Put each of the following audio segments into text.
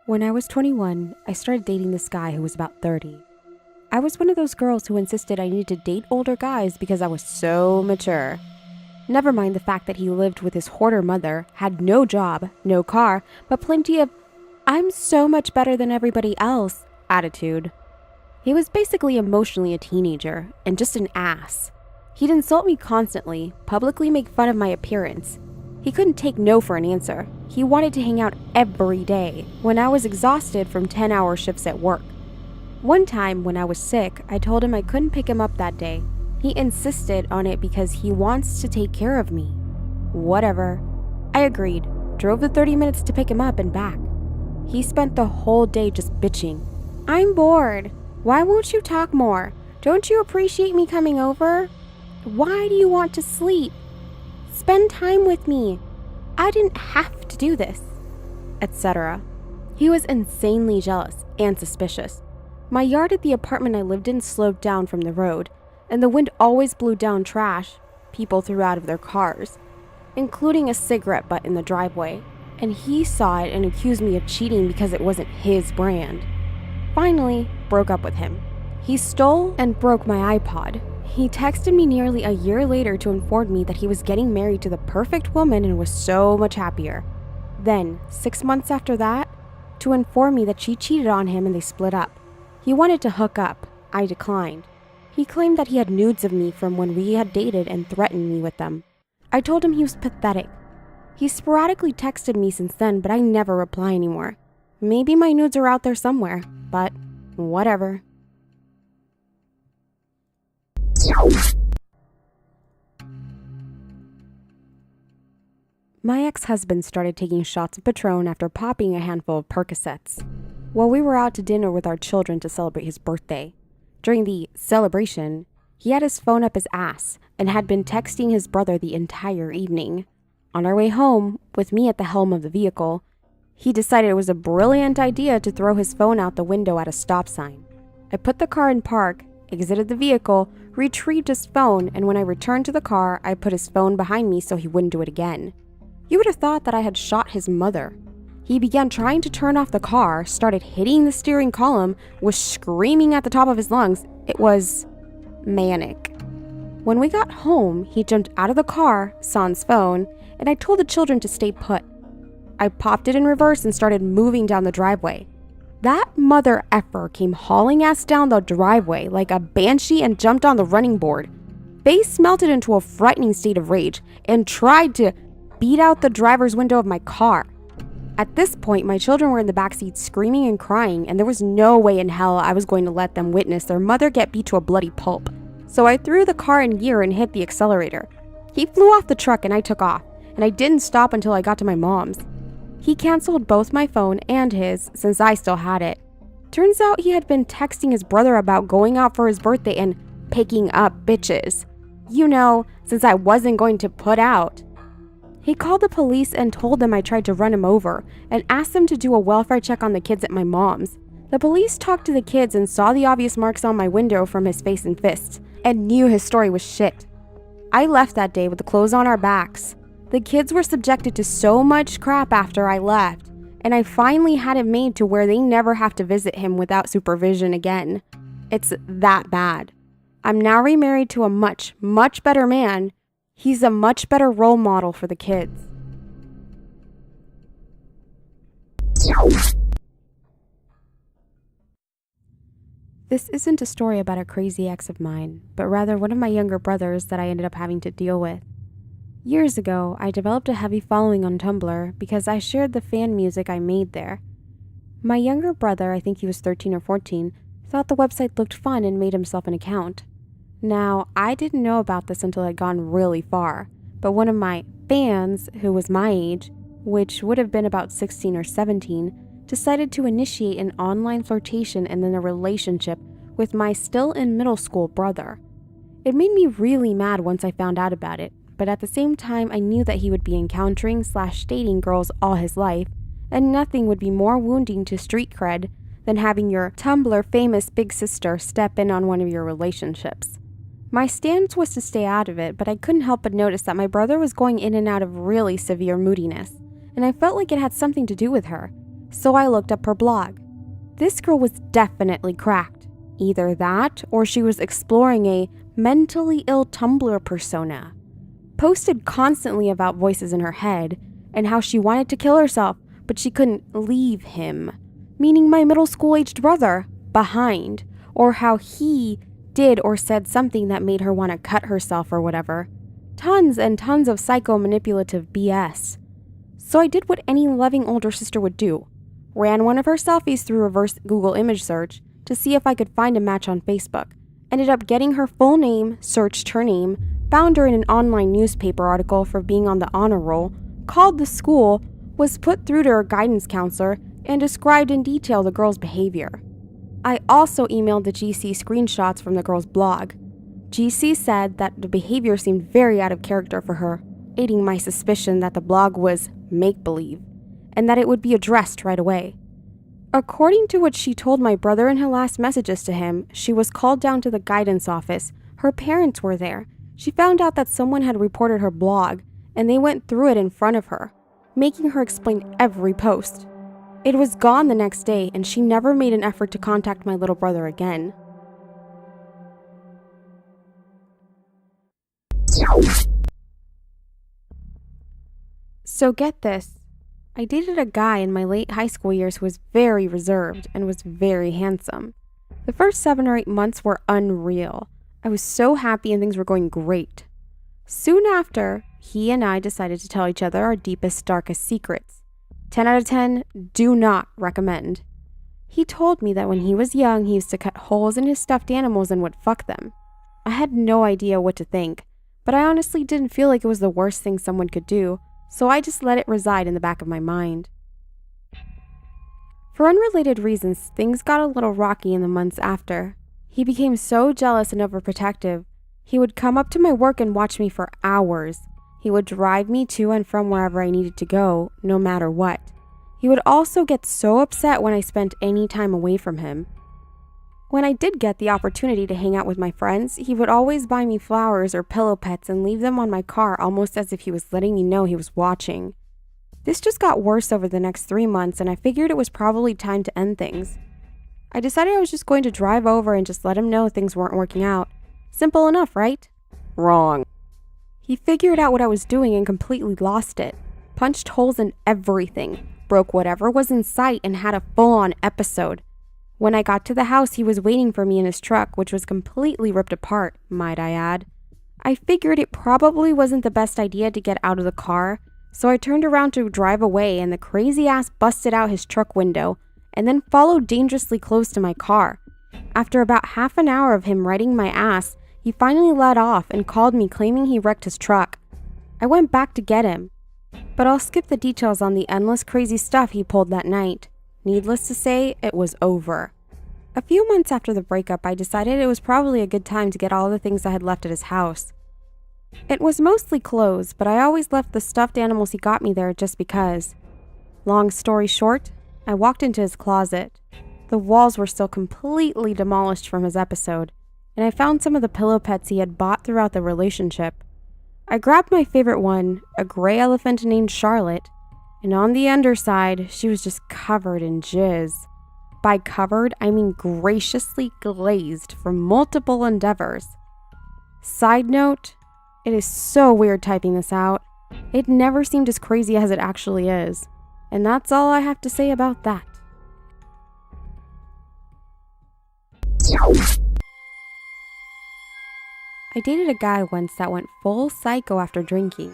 When I was 21, I started dating this guy who was about 30. I was one of those girls who insisted I needed to date older guys because I was so mature. Never mind the fact that he lived with his hoarder mother, had no job, no car, but plenty of "I'm so much better than everybody else" attitude. He was basically emotionally a teenager and just an ass. He'd insult me constantly, publicly make fun of my appearance. He couldn't take no for an answer. He wanted to hang out every day when I was exhausted from 10-hour shifts at work. One time when I was sick, I told him I couldn't pick him up that day. He insisted on it because he wants to take care of me. Whatever. I agreed, drove the 30 minutes to pick him up and back. He spent the whole day just bitching. "I'm bored. Why won't you talk more? Don't you appreciate me coming over? Why do you want to sleep? Spend time with me. I didn't have to do this," etc. He was insanely jealous and suspicious. My yard at the apartment I lived in sloped down from the road, and the wind always blew down trash people threw out of their cars, including a cigarette butt in the driveway, and he saw it and accused me of cheating because it wasn't his brand. Finally, broke up with him. He stole and broke my iPod. He texted me nearly a year later to inform me that he was getting married to the perfect woman and was so much happier. Then, 6 months after that, to inform me that she cheated on him and they split up. He wanted to hook up. I declined. He claimed that he had nudes of me from when we had dated and threatened me with them. I told him he was pathetic. He sporadically texted me since then, but I never reply anymore. Maybe my nudes are out there somewhere, but whatever. My ex-husband started taking shots of Patron after popping a handful of Percocets. While we were out to dinner with our children to celebrate his birthday, during the celebration, he had his phone up his ass and had been texting his brother the entire evening. On our way home, with me at the helm of the vehicle, he decided it was a brilliant idea to throw his phone out the window at a stop sign. I put the car in park, exited the vehicle, retrieved his phone, and when I returned to the car, I put his phone behind me so he wouldn't do it again. You would have thought that I had shot his mother. He began trying to turn off the car, started hitting the steering column, was screaming at the top of his lungs. It was manic. When we got home, he jumped out of the car, saw his phone, and I told the children to stay put. I popped it in reverse and started moving down the driveway. That mother effer came hauling ass down the driveway like a banshee and jumped on the running board. Face melted into a frightening state of rage and tried to beat out the driver's window of my car. At this point, my children were in the backseat screaming and crying, and there was no way in hell I was going to let them witness their mother get beat to a bloody pulp. So I threw the car in gear and hit the accelerator. He flew off the truck and I took off, and I didn't stop until I got to my mom's. He canceled both my phone and his, since I still had it. Turns out he had been texting his brother about going out for his birthday and picking up bitches. You know, since I wasn't going to put out. He called the police and told them I tried to run him over and asked them to do a welfare check on the kids at my mom's. The police talked to the kids and saw the obvious marks on my window from his face and fists and knew his story was shit. I left that day with the clothes on our backs. The kids were subjected to so much crap after I left, and I finally had it made to where they never have to visit him without supervision again. It's that bad. I'm now remarried to a much, much better man. He's a much better role model for the kids. This isn't a story about a crazy ex of mine, but rather one of my younger brothers that I ended up having to deal with. Years ago, I developed a heavy following on Tumblr because I shared the fan music I made there. My younger brother, I think he was 13 or 14, thought the website looked fun and made himself an account. Now, I didn't know about this until I'd gone really far, but one of my fans, who was my age, which would have been about 16 or 17, decided to initiate an online flirtation and then a relationship with my still in middle school brother. It made me really mad once I found out about it, but at the same time I knew that he would be encountering/dating girls all his life, and nothing would be more wounding to street cred than having your Tumblr famous big sister step in on one of your relationships. My stance was to stay out of it, but I couldn't help but notice that my brother was going in and out of really severe moodiness, and I felt like it had something to do with her, so I looked up her blog. This girl was definitely cracked. Either that, or she was exploring a mentally ill Tumblr persona. Posted constantly about voices in her head, and how she wanted to kill herself, but she couldn't leave him, meaning my middle school-aged brother, behind, or how he did or said something that made her want to cut herself or whatever. Tons and tons of psycho-manipulative BS. So I did what any loving older sister would do. Ran one of her selfies through reverse Google image search to see if I could find a match on Facebook. Ended up getting her full name, searched her name, found her in an online newspaper article for being on the honor roll, called the school, was put through to her guidance counselor, and described in detail the girl's behavior. I also emailed the GC screenshots from the girl's blog. GC said that the behavior seemed very out of character for her, aiding my suspicion that the blog was make-believe, and that it would be addressed right away. According to what she told my brother in her last messages to him, she was called down to the guidance office. Her parents were there. She found out that someone had reported her blog, and they went through it in front of her, making her explain every post. It was gone the next day, and she never made an effort to contact my little brother again. So get this. I dated a guy in my late high school years who was very reserved and was very handsome. The first 7 or 8 months were unreal. I was so happy and things were going great. Soon after, he and I decided to tell each other our deepest, darkest secrets. 10 out of 10, do not recommend. He told me that when he was young, he used to cut holes in his stuffed animals and would fuck them. I had no idea what to think, but I honestly didn't feel like it was the worst thing someone could do, so I just let it reside in the back of my mind. For unrelated reasons, things got a little rocky in the months after. He became so jealous and overprotective. He would come up to my work and watch me for hours. He would drive me to and from wherever I needed to go, no matter what. He would also get so upset when I spent any time away from him. When I did get the opportunity to hang out with my friends, he would always buy me flowers or pillow pets and leave them on my car almost as if he was letting me know he was watching. This just got worse over the next 3 months, and I figured it was probably time to end things. I decided I was just going to drive over and just let him know things weren't working out. Simple enough, right? Wrong. He figured out what I was doing and completely lost it. Punched holes in everything, broke whatever was in sight, and had a full-on episode. When I got to the house, he was waiting for me in his truck, which was completely ripped apart, might I add. I figured it probably wasn't the best idea to get out of the car, so I turned around to drive away, and the crazy ass busted out his truck window and then followed dangerously close to my car. After about half an hour of him riding my ass, he finally let off and called me claiming he wrecked his truck. I went back to get him, but I'll skip the details on the endless crazy stuff he pulled that night. Needless to say, it was over. A few months after the breakup, I decided it was probably a good time to get all the things I had left at his house. It was mostly clothes, but I always left the stuffed animals he got me there just because. Long story short, I walked into his closet. The walls were still completely demolished from his episode, and I found some of the pillow pets he had bought throughout the relationship. I grabbed my favorite one, a gray elephant named Charlotte, and on the underside, she was just covered in jizz. By covered, I mean graciously glazed from multiple endeavors. Side note, it is so weird typing this out. It never seemed as crazy as it actually is. And that's all I have to say about that. I dated a guy once that went full psycho after drinking.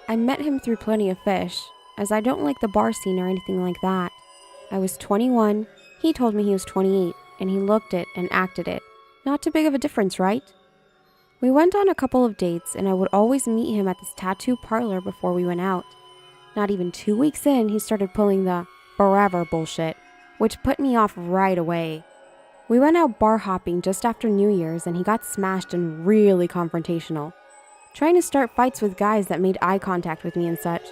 I met him through Plenty of Fish, as I don't like the bar scene or anything like that. I was 21, he told me he was 28, and he looked it and acted it. Not too big of a difference, right? We went on a couple of dates, and I would always meet him at this tattoo parlor before we went out. Not even 2 weeks in, he started pulling the forever bullshit, which put me off right away. We went out bar hopping just after New Year's, and he got smashed and really confrontational, trying to start fights with guys that made eye contact with me and such.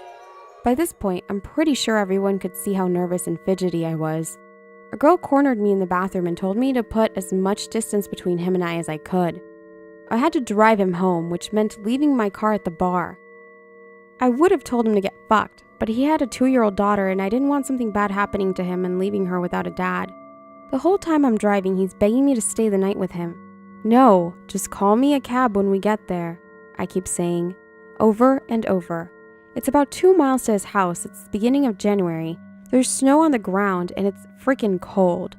By this point, I'm pretty sure everyone could see how nervous and fidgety I was. A girl cornered me in the bathroom and told me to put as much distance between him and I as I could. I had to drive him home, which meant leaving my car at the bar. I would have told him to get fucked, but he had a 2-year-old daughter and I didn't want something bad happening to him and leaving her without a dad. The whole time I'm driving, he's begging me to stay the night with him. No, just call me a cab when we get there, I keep saying, over and over. It's about 2 miles to his house. It's the beginning of January. There's snow on the ground and it's freaking cold.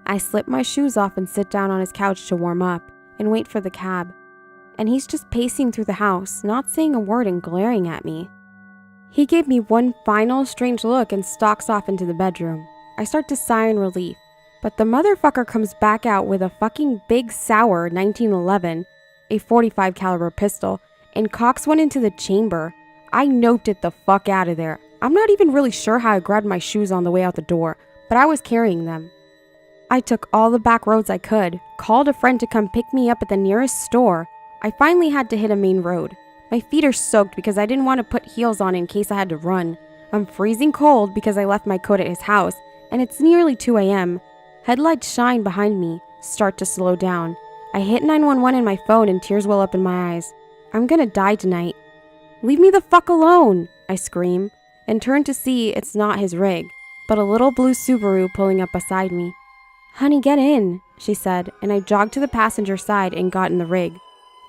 I slip my shoes off and sit down on his couch to warm up and wait for the cab. And he's just pacing through the house, not saying a word and glaring at me. He gave me one final strange look and stalks off into the bedroom. I start to sigh in relief, but the motherfucker comes back out with a fucking Big Sour 1911, a .45 caliber pistol, and cocks one into the chamber. I noped it the fuck out of there. I'm not even really sure how I grabbed my shoes on the way out the door, but I was carrying them. I took all the back roads I could, called a friend to come pick me up at the nearest store. I finally had to hit a main road. My feet are soaked because I didn't want to put heels on in case I had to run. I'm freezing cold because I left my coat at his house, and it's nearly 2 a.m. Headlights shine behind me, start to slow down. I hit 911 in my phone and tears well up in my eyes. I'm gonna die tonight. Leave me the fuck alone, I scream, and turn to see it's not his rig, but a little blue Subaru pulling up beside me. Honey, get in, she said, and I jogged to the passenger side and got in the rig,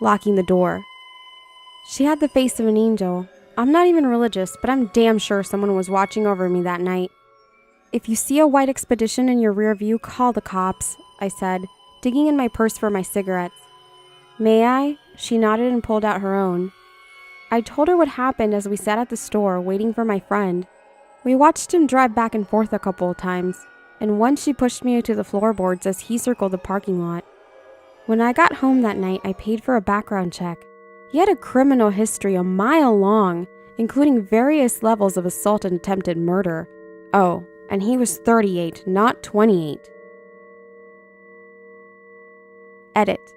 locking the door. She had the face of an angel. I'm not even religious, but I'm damn sure someone was watching over me that night. If you see a white Expedition in your rear view, call the cops, I said, digging in my purse for my cigarettes. May I? She nodded and pulled out her own. I told her what happened as we sat at the store waiting for my friend. We watched him drive back and forth a couple of times, and once she pushed me to the floorboards as he circled the parking lot. When I got home that night, I paid for a background check. He had a criminal history a mile long, including various levels of assault and attempted murder. Oh, and he was 38, not 28. Edit.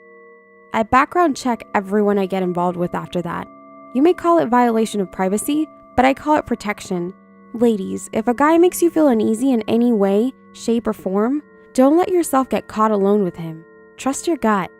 I background check everyone I get involved with after that. You may call it violation of privacy, but I call it protection. Ladies, if a guy makes you feel uneasy in any way, shape, or form, don't let yourself get caught alone with him. Trust your gut.